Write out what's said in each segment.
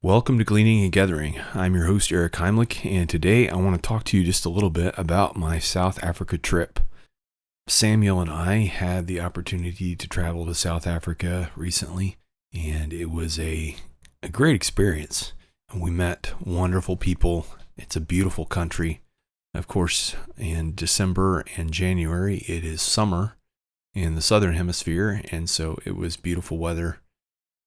Welcome to Gleaning and Gathering. I'm your host, Eric Heimlich, and today I want to talk to you just a little bit about my South Africa trip. Samuel and I had the opportunity to travel to South Africa recently, and it was a great experience. We met wonderful people. It's a beautiful country. Of course, in December and January, it is summer in the southern hemisphere, and so it was beautiful weather,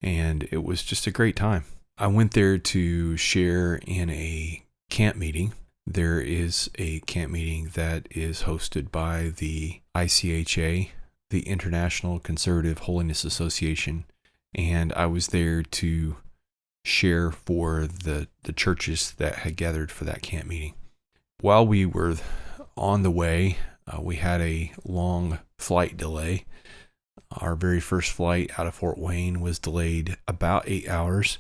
and it was just a great time. I went there to share in a camp meeting. There is a camp meeting that is hosted by the ICHA, the International Conservative Holiness Association, and I was there to share for the churches that had gathered for that camp meeting. While we were on the way, we had a long flight delay. Our very first flight out of Fort Wayne was delayed about 8 hours.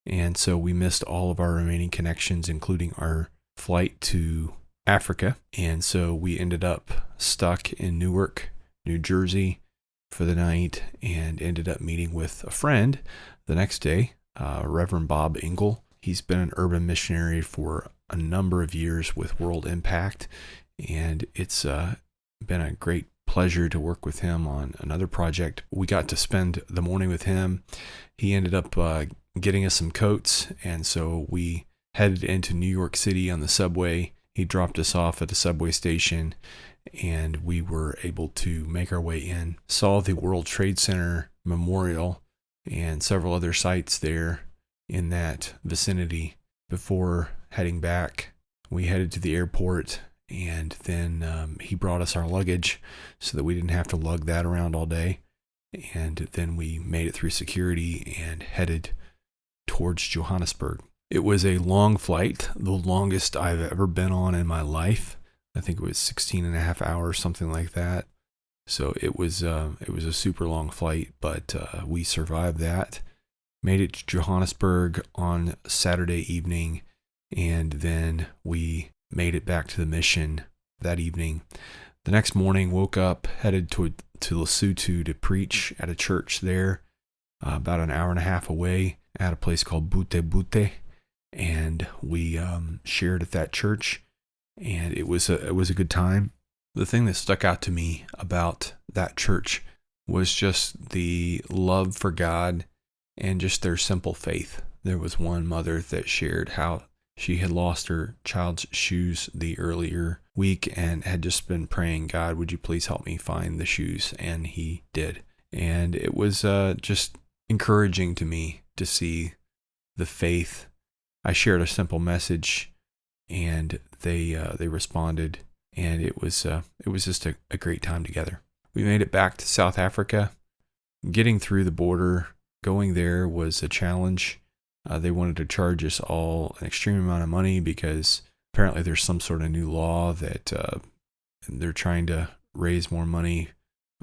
And so we missed all of our remaining connections, including our flight to Africa. And so we ended up stuck in Newark, New Jersey for the night and ended up meeting with a friend the next day, Reverend Bob Engel. He's been an urban missionary for a number of years with World Impact. And it's been a great pleasure to work with him on another project. We got to spend the morning with him. He ended up getting us some coats, and so we headed into New York City on the subway. He dropped us off at the subway station, and we were able to make our way in. Saw the World Trade Center Memorial and several other sites there in that vicinity. Before heading back, we headed to the airport, and then he brought us our luggage so that we didn't have to lug that around all day. And then we made it through security and headed towards Johannesburg. It was a long flight, the longest I've ever been on in my life. I think it was 16 and a half hours, something like that. So it was a super long flight, but we survived that. Made it to Johannesburg on Saturday evening, and then we made it back to the mission that evening. The next morning, woke up, headed to Lesotho to preach at a church there, about an hour and a half away, at a place called Bute, and we shared at that church, and it was a good time. The thing that stuck out to me about that church was just the love for God and just their simple faith. There was one mother that shared how she had lost her child's shoes the earlier week and had just been praying, God, would you please help me find the shoes? And he did. And it was just encouraging to me to see the faith. I shared a simple message, and they responded, and it was just a great time together. We made it back to South Africa. Getting through the border, going there was a challenge. They wanted to charge us all an extreme amount of money because apparently there's some sort of new law that they're trying to raise more money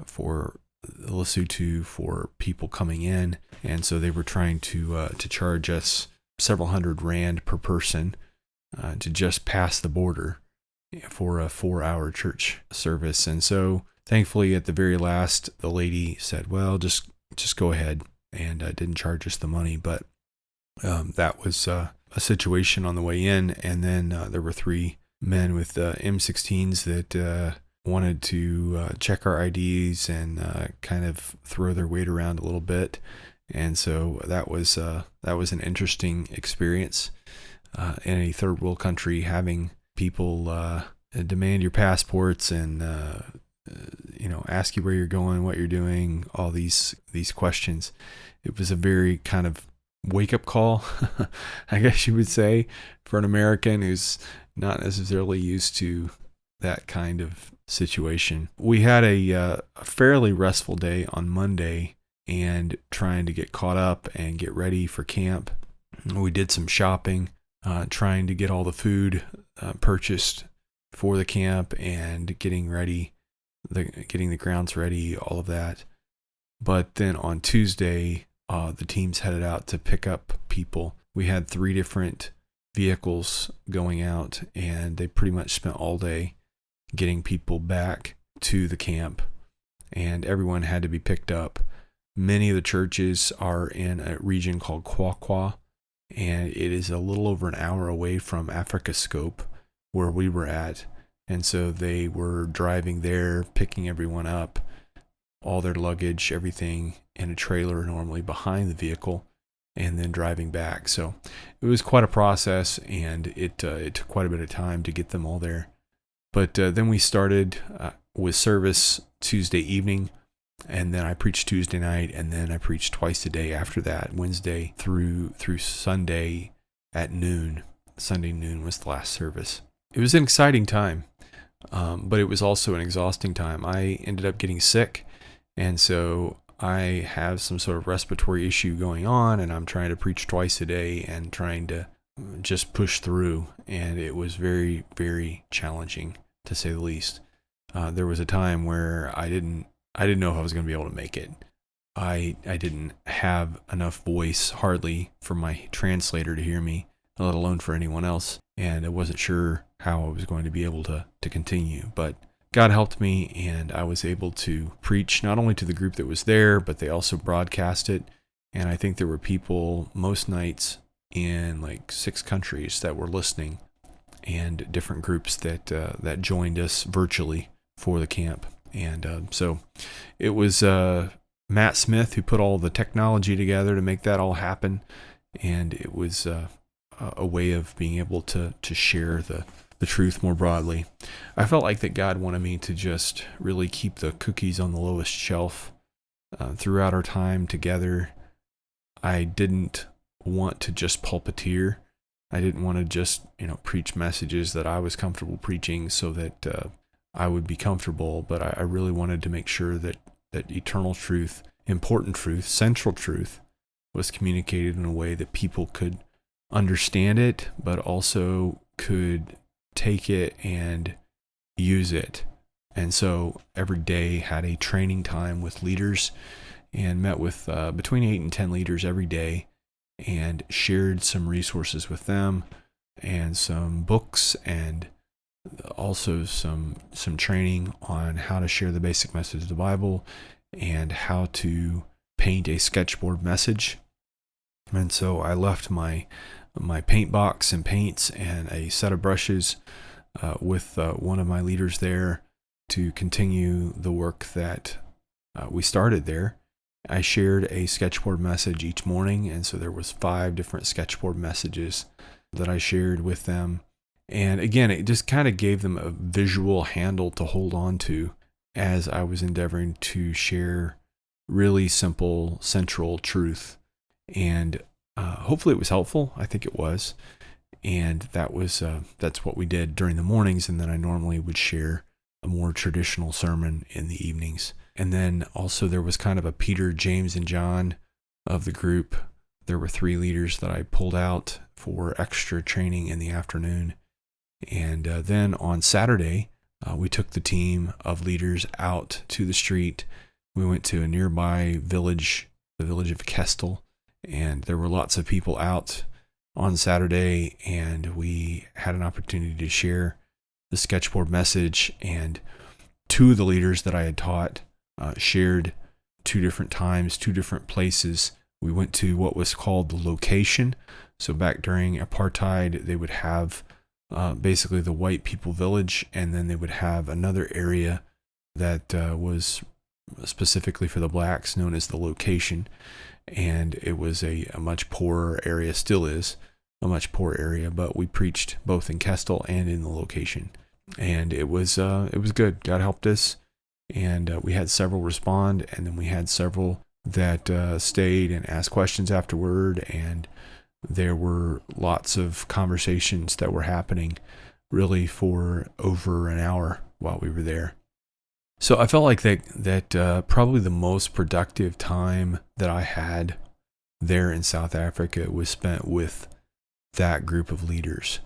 for Lesotho for people coming in, and so they were trying to charge us several hundred rand per person to just pass the border for a 4-hour church service. And so thankfully at the very last, the lady said, well, just go ahead, and didn't charge us the money. But that was a situation on the way in. And then there were 3 men with M16s that wanted to check our IDs and kind of throw their weight around a little bit. And so that was an interesting experience in a third world country, having people demand your passports and ask you where you're going, what you're doing, all these questions. It was a very kind of wake-up call, I guess you would say, for an American who's not necessarily used to that kind of situation. We had a fairly restful day on Monday and trying to get caught up and get ready for camp. We did some shopping, trying to get all the food purchased for the camp and getting the grounds ready, all of that. But then on Tuesday, the teams headed out to pick up people. We had 3 different vehicles going out, and they pretty much spent all day getting people back to the camp, and everyone had to be picked up. Many of the churches are in a region called Kwakwa, and it is a little over an hour away from Africa Scope where we were at. And so they were driving there, picking everyone up, all their luggage, everything in a trailer normally behind the vehicle, and then driving back. So it was quite a process, and it took quite a bit of time to get them all there. But then we started with service Tuesday evening, and then I preached Tuesday night, and then I preached twice a day after that, Wednesday through Sunday at noon. Sunday noon was the last service. It was an exciting time, but it was also an exhausting time. I ended up getting sick, and so I have some sort of respiratory issue going on, and I'm trying to preach twice a day and trying to just push through, and it was very, very challenging, to say the least. There was a time where I didn't know if I was going to be able to make it. I didn't have enough voice hardly for my translator to hear me, let alone for anyone else, and I wasn't sure how I was going to be able to continue. But God helped me, and I was able to preach not only to the group that was there, but they also broadcast it. And I think there were people most nights in like 6 countries that were listening, and different groups that joined us virtually for the camp. And so it was Matt Smith who put all the technology together to make that all happen, and it was a way of being able to share the truth more broadly. I felt like that God wanted me to just really keep the cookies on the lowest shelf throughout our time together. I didn't want to just pulpiteer. I didn't want to just, preach messages that I was comfortable preaching so that I would be comfortable, but I really wanted to make sure that eternal truth, important truth, central truth was communicated in a way that people could understand it, but also could take it and use it. And so every day had a training time with leaders, and met with between 8 and 10 leaders every day, and shared some resources with them, and some books, and also some training on how to share the basic message of the Bible and how to paint a sketchboard message. And so I left my paint box and paints and a set of brushes with one of my leaders there to continue the work that we started there. I shared a sketchboard message each morning, and so there was 5 different sketchboard messages that I shared with them. And again, it just kind of gave them a visual handle to hold on to as I was endeavoring to share really simple central truth. And hopefully it was helpful. I think it was. And that's what we did during the mornings. And then I normally would share a more traditional sermon in the evenings. And then also there was kind of a Peter, James, and John of the group. There were 3 leaders that I pulled out for extra training in the afternoon. And then on Saturday, we took the team of leaders out to the street. We went to a nearby village, the village of Kestel, and there were lots of people out on Saturday, and we had an opportunity to share the sketchboard message. And 2 of the leaders that I had taught shared 2 different times, 2 different places. We went to what was called the location. So back during apartheid, they would have basically the white people village, and then they would have another area that was specifically for the blacks known as the location. And it was a much poorer area, still is a much poorer area, but we preached both in Kestel and in the location. And it was good. God helped us. And we had several respond, and then we had several that stayed and asked questions afterward. And there were lots of conversations that were happening really for over an hour while we were there. So I felt like that probably the most productive time that I had there in South Africa was spent with that group of leaders,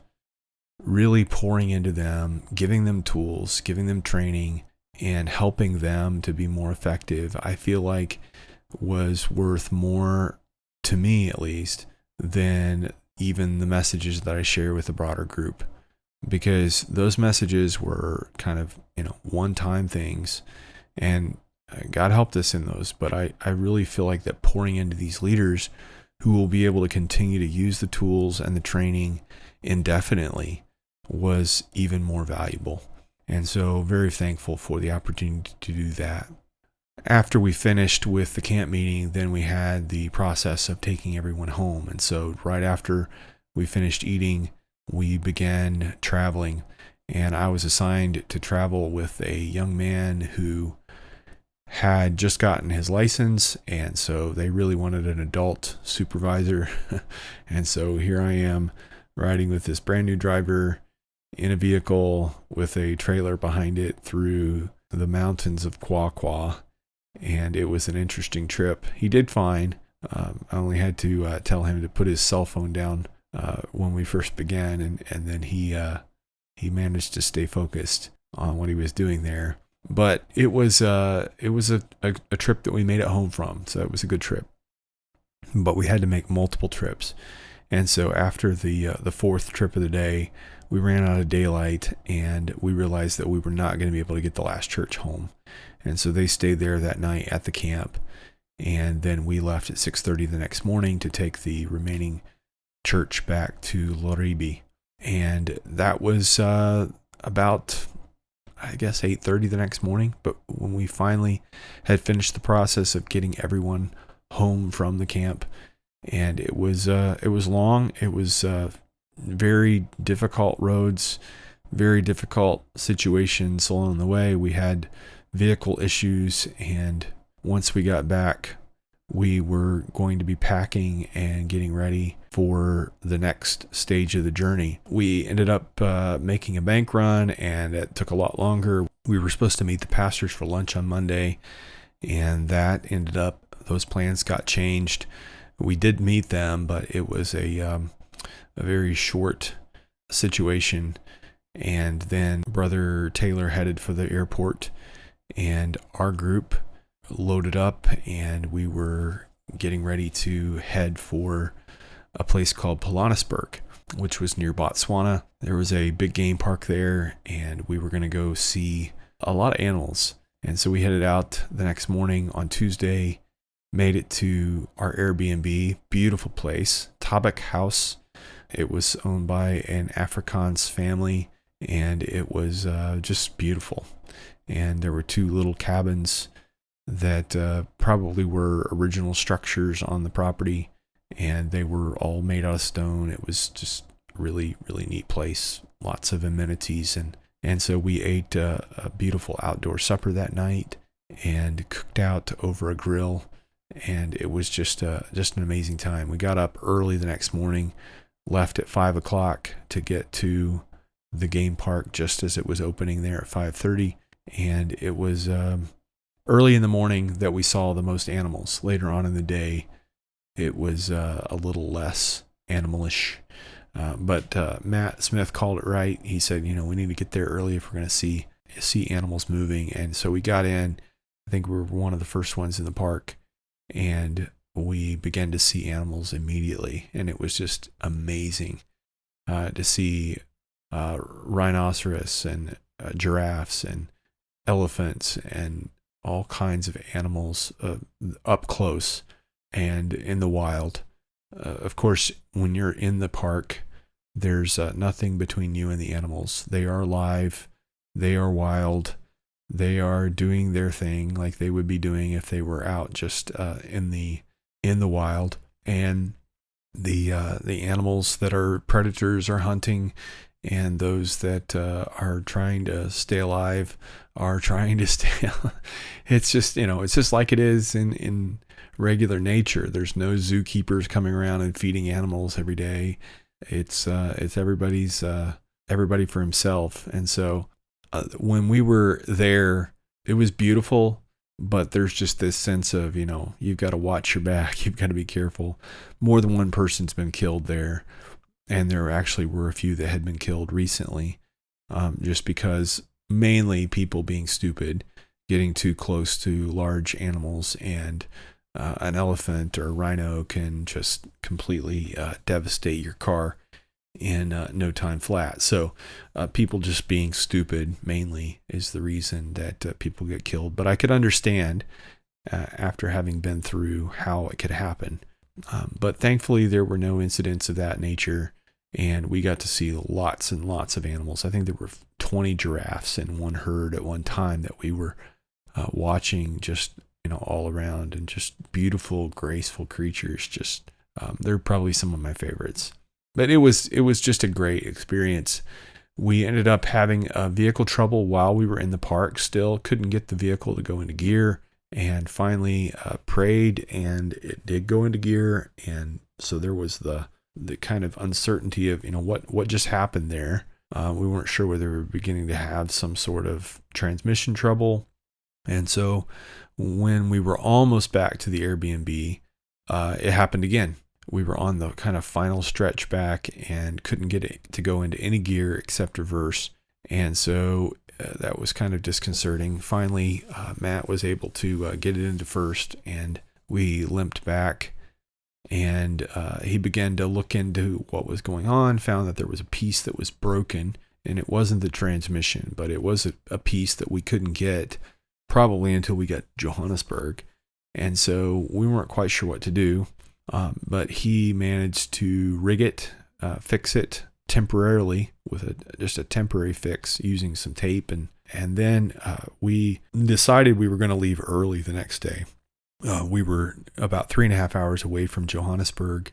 really pouring into them, giving them tools, giving them training, and helping them to be more effective. I feel like was worth more, to me at least, than even the messages that I share with the broader group, because those messages were kind of, one-time things, and God helped us in those. But I really feel like that pouring into these leaders who will be able to continue to use the tools and the training indefinitely was even more valuable. And so very thankful for the opportunity to do that. After we finished with the camp meeting, then we had the process of taking everyone home. And so right after we finished eating, we began traveling. And I was assigned to travel with a young man who had just gotten his license. And so they really wanted an adult supervisor. And so here I am riding with this brand new driver in a vehicle with a trailer behind it through the mountains of Kwa. And it was an interesting trip. He did fine. I only had to tell him to put his cell phone down when we first began, and then he managed to stay focused on what he was doing there. But it was a trip that we made it home from, so it was a good trip. But we had to make multiple trips, and so after the fourth trip of the day, we ran out of daylight, and we realized that we were not going to be able to get the last church home. And so they stayed there that night at the camp. And then we left at 6:30 the next morning to take the remaining church back to Loribi. And that was about, I guess, 8:30 the next morning. But when we finally had finished the process of getting everyone home from the camp, and it was long. It was very difficult roads, very difficult situations along the way. We had vehicle issues, and once we got back, we were going to be packing and getting ready for the next stage of the journey. We ended up making a bank run, and it took a lot longer. We were supposed to meet the pastors for lunch on Monday, and that ended up, those plans got changed. We did meet them, but it was a very short situation. And then Brother Taylor headed for the airport, and our group loaded up, and we were getting ready to head for a place called Pilanesberg, which was near Botswana. There was a big game park there, and we were going to go see a lot of animals. And so we headed out the next morning on Tuesday, made it to our Airbnb, beautiful place, Tabak House. It was owned by an Afrikaans family, and it was just beautiful. And there were two little cabins that probably were original structures on the property, and they were all made out of stone. It was just really, really neat place, lots of amenities. And so we ate a beautiful outdoor supper that night and cooked out over a grill, and it was just an amazing time. We got up early the next morning, left at 5 o'clock to get to the game park just as it was opening there at 5:30. And it was early in the morning that we saw the most animals. Later on in the day, it was a little less animalish. But Matt Smith called it right. He said, we need to get there early if we're going to see animals moving. And so we got in. I think we were one of the first ones in the park, and we began to see animals immediately. And it was just amazing to see rhinoceros and giraffes and elephants and all kinds of animals up close and in the wild. Of course, when you're in the park, there's nothing between you and the animals. They are alive. They are wild. They are doing their thing like they would be doing if they were out just in the wild. And the animals that are predators are hunting, and those that are trying to stay alive are trying to stay. It's just it's just like it is in regular nature. There's no zookeepers coming around and feeding animals every day. It's everybody for himself. And so when we were there, it was beautiful, but there's just this sense of you've got to watch your back. You've got to be careful. More than one person's been killed there. And there actually were a few that had been killed recently, just because mainly people being stupid, getting too close to large animals, and an elephant or a rhino can just completely devastate your car in no time flat. So people just being stupid mainly is the reason that people get killed. But I could understand after having been through how it could happen. But thankfully, there were no incidents of that nature, and we got to see lots and lots of animals. I think there were 20 giraffes in one herd at one time that we were watching, just all around, and just beautiful, graceful creatures. Just they're probably some of my favorites. But it was just a great experience. We ended up having vehicle trouble while we were in the park. Still couldn't get the vehicle to go into gear, and finally prayed, and it did go into gear. And so there was the kind of uncertainty of what just happened there. We weren't sure whether we were beginning to have some sort of transmission trouble. And so when we were almost back to the Airbnb, it happened again. We were on the kind of final stretch back and couldn't get it to go into any gear except reverse. And so that was kind of disconcerting. Finally, Matt was able to get it into first, and we limped back. And he began to look into what was going on, found that there was a piece that was broken, and it wasn't the transmission, but it was a piece that we couldn't get probably until we got to Johannesburg. And so we weren't quite sure what to do. But he managed to rig it, fix it temporarily with just a temporary fix using some tape. And then we decided we were going to leave early the next day. We were about 3.5 hours away from Johannesburg,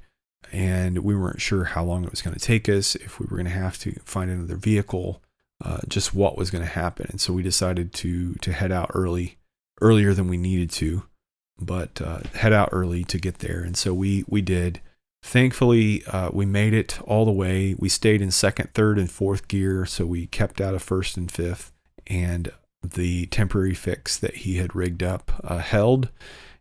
and we weren't sure how long it was going to take us, if we were going to have to find another vehicle, just what was going to happen. And so we decided to head out earlier than we needed to. But head out early to get there. And so we did. Thankfully, we made it all the way. We stayed in second, third, and fourth gear, so we kept out of first and fifth. And the temporary fix that he had rigged up held,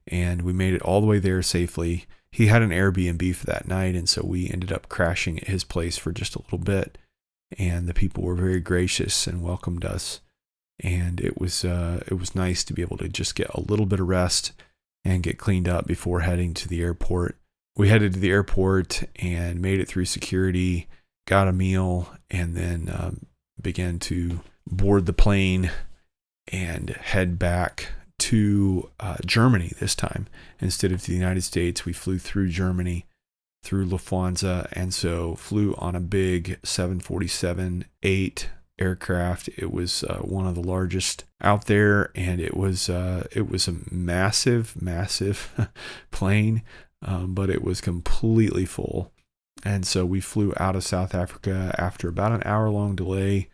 and we made it all the way there safely. He had an Airbnb for that night, and so we ended up crashing at his place for just a little bit. And the people were very gracious and welcomed us. And it was nice to be able to just get a little bit of rest and get cleaned up before heading to the airport. We headed to the airport and made it through security, got a meal, and then began to board the plane and head back to Germany this time. Instead of to the United States, we flew through Germany, through Lufthansa, and so flew on a big 747-8 aircraft. It was one of the largest out there, and it was a massive plane, but it was completely full. And so we flew out of South Africa after about an hour-long delay.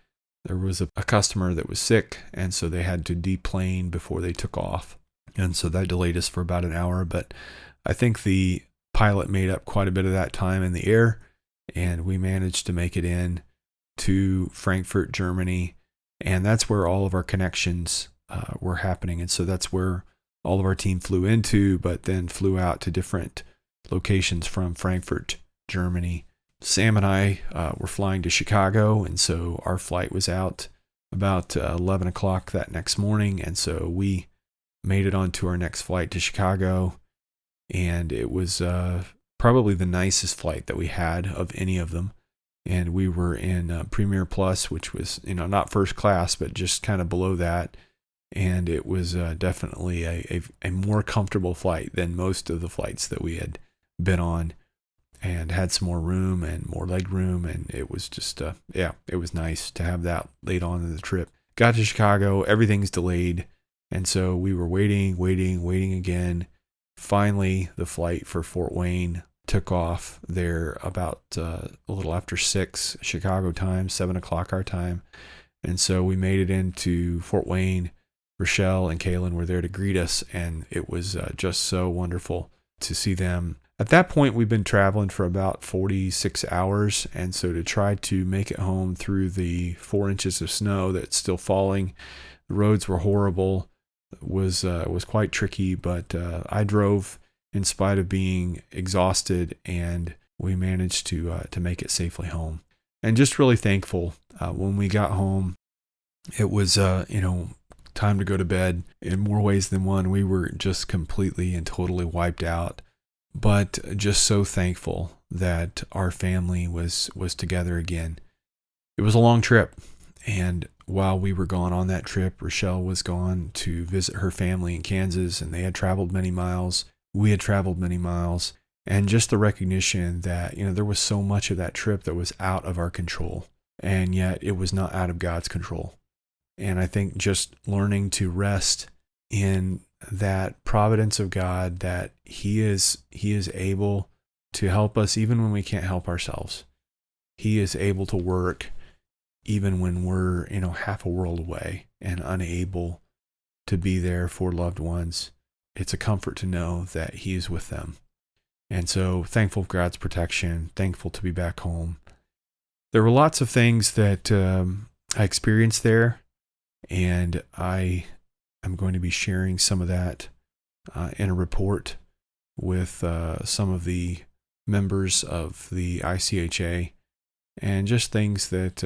There was a customer that was sick, and so they had to deplane before they took off, and so that delayed us for about an hour. But I think the pilot made up quite a bit of that time in the air, and we managed to make it in to Frankfurt, Germany, and that's where all of our connections were happening. And so that's where all of our team flew into, but then flew out to different locations from Frankfurt, Germany. Sam and I were flying to Chicago, and so our flight was out about 11 o'clock that next morning, and so we made it on to our next flight to Chicago, and it was probably the nicest flight that we had of any of them. And we were in Premier Plus, which was, not first class, but just kind of below that. And it was definitely a more comfortable flight than most of the flights that we had been on, and had some more room and more leg room. And it was just, it was nice to have that late on in the trip. Got to Chicago, everything's delayed. And so we were waiting again. Finally, the flight for Fort Wayne took off there about a little after 6 Chicago time, 7 o'clock our time. And so we made it into Fort Wayne. Rochelle and Kaylin were there to greet us, and it was just so wonderful to see them. At that point, we've been traveling for about 46 hours, and so to try to make it home through the 4 inches of snow that's still falling, the roads were horrible, was quite tricky, but I drove in spite of being exhausted, and we managed to make it safely home. And just really thankful when we got home. It was, time to go to bed. In more ways than one, we were just completely and totally wiped out, but just so thankful that our family was together again. It was a long trip, and while we were gone on that trip, Rochelle was gone to visit her family in Kansas, and they had traveled many miles. We had traveled many miles, And just the recognition that, there was so much of that trip that was out of our control, and yet it was not out of God's control. And I think just learning to rest in that providence of God, that He is able to help us even when we can't help ourselves. He is able to work even when we're, half a world away and unable to be there for loved ones. It's a comfort to know that He is with them. And so thankful for God's protection, thankful to be back home. There were lots of things that I experienced there, and I am going to be sharing some of that in a report with some of the members of the ICHA, and just things that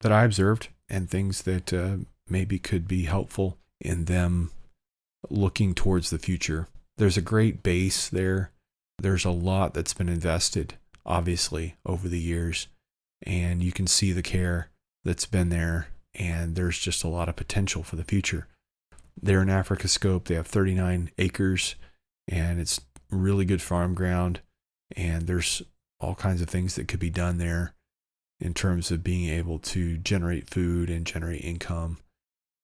I observed, and things that maybe could be helpful in them looking towards the future. There's a great base there. There's a lot that's been invested, obviously, over the years, and you can see the care that's been there, and there's just a lot of potential for the future. They're in Africa Scope. They have 39 acres, and it's really good farm ground, and there's all kinds of things that could be done there in terms of being able to generate food and generate income.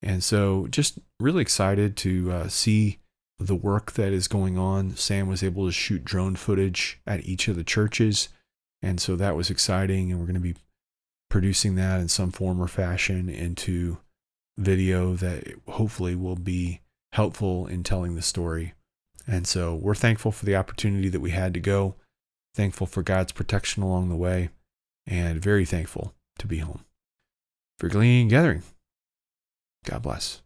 And so just really excited to see the work that is going on. Sam was able to shoot drone footage at each of the churches, and so that was exciting, and we're going to be producing that in some form or fashion into video that hopefully will be helpful in telling the story. And so we're thankful for the opportunity that we had to go, thankful for God's protection along the way, and very thankful to be home. For Gleaning and Gathering, God bless.